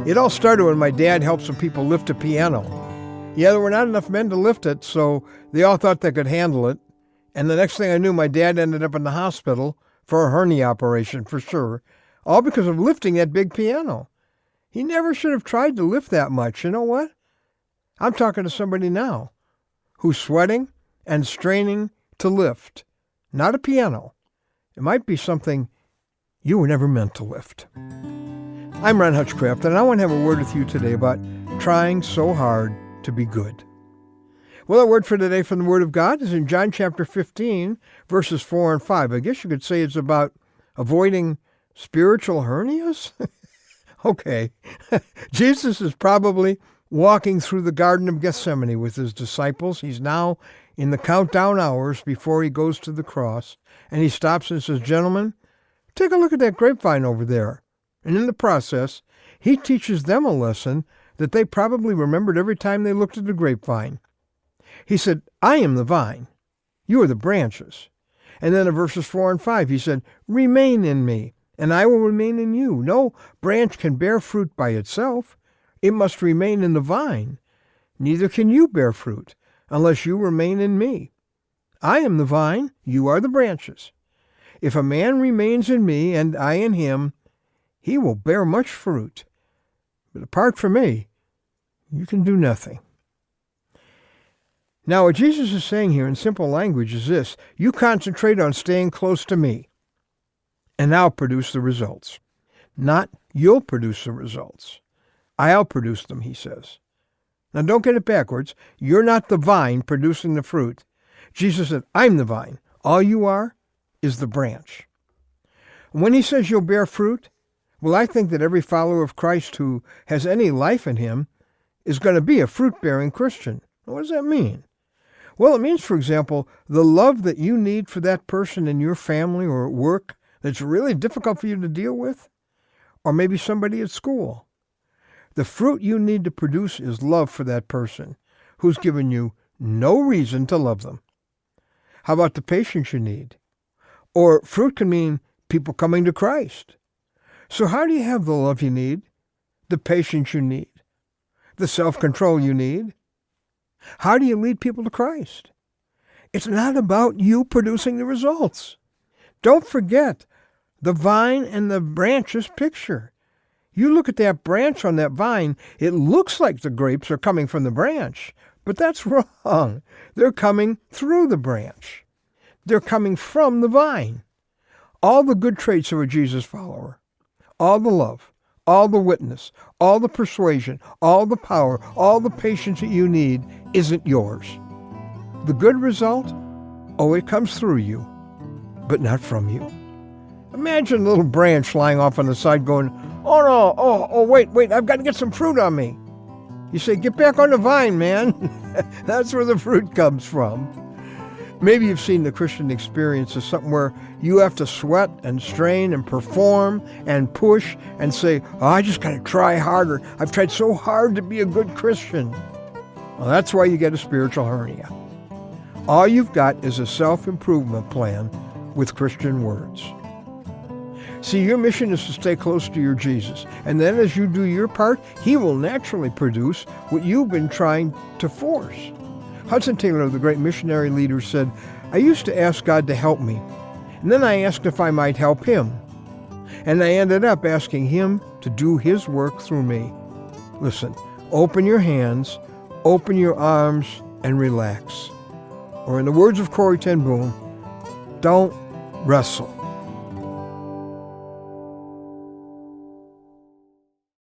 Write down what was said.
It all started when my dad helped some people lift a piano. Yeah, there were not enough men to lift it, so they all thought they could handle it. And the next thing I knew, my dad ended up in the hospital for a hernia operation, for sure, all because of lifting that big piano. He never should have tried to lift that much. You know what? I'm talking to somebody now who's sweating and straining to lift, not a piano. It might be something you were never meant to lift. I'm Ron Hutchcraft, and I want to have a word with you today about trying so hard to be good. Well, our word for today from the Word of God is in John chapter 15, verses 4 and 5. I guess you could say it's about avoiding spiritual hernias. Okay. Jesus is probably walking through the Garden of Gethsemane with his disciples. He's now in the countdown hours before he goes to the cross. And he stops and says, "Gentlemen, take a look at that grapevine over there." And in the process, he teaches them a lesson that they probably remembered every time they looked at the grapevine. He said, "I am the vine. You are the branches." And then in verses 4 and 5, he said, "Remain in me, and I will remain in you. No branch can bear fruit by itself. It must remain in the vine. Neither can you bear fruit unless you remain in me. I am the vine, you are the branches. If a man remains in me and I in him, he will bear much fruit. But apart from me, you can do nothing." Now, what Jesus is saying here in simple language is this: you concentrate on staying close to me, and I'll produce the results. Not you'll produce the results. I'll produce them, he says. Now, don't get it backwards. You're not the vine producing the fruit. Jesus said, "I'm the vine. All you are is the branch." When he says you'll bear fruit, well, I think that every follower of Christ who has any life in him is going to be a fruit-bearing Christian. What does that mean? Well, it means, for example, the love that you need for that person in your family or at work that's really difficult for you to deal with, or maybe somebody at school. The fruit you need to produce is love for that person who's given you no reason to love them. How about the patience you need? Or fruit can mean people coming to Christ. So how do you have the love you need, the patience you need, the self-control you need? How do you lead people to Christ? It's not about you producing the results. Don't forget the vine and the branches picture. You look at that branch on that vine, it looks like the grapes are coming from the branch, but that's wrong. They're coming through the branch. They're coming from the vine. All the good traits of a Jesus follower, all the love, all the witness, all the persuasion, all the power, all the patience that you need isn't yours. The good result, it comes through you, but not from you. Imagine a little branch lying off on the side going, "Oh no, wait, I've got to get some fruit on me." You say, "Get back on the vine, man." That's where the fruit comes from. Maybe you've seen the Christian experience as something where you have to sweat and strain and perform and push and say, "I just got to try harder. I've tried so hard to be a good Christian." Well, that's why you get a spiritual hernia. All you've got is a self-improvement plan with Christian words. See, your mission is to stay close to your Jesus. And then as you do your part, he will naturally produce what you've been trying to force. Hudson Taylor, the great missionary leader, said, "I used to ask God to help me, and then I asked if I might help him. And I ended up asking him to do his work through me." Listen, open your hands, open your arms, and relax. Or in the words of Corrie ten Boom, don't wrestle.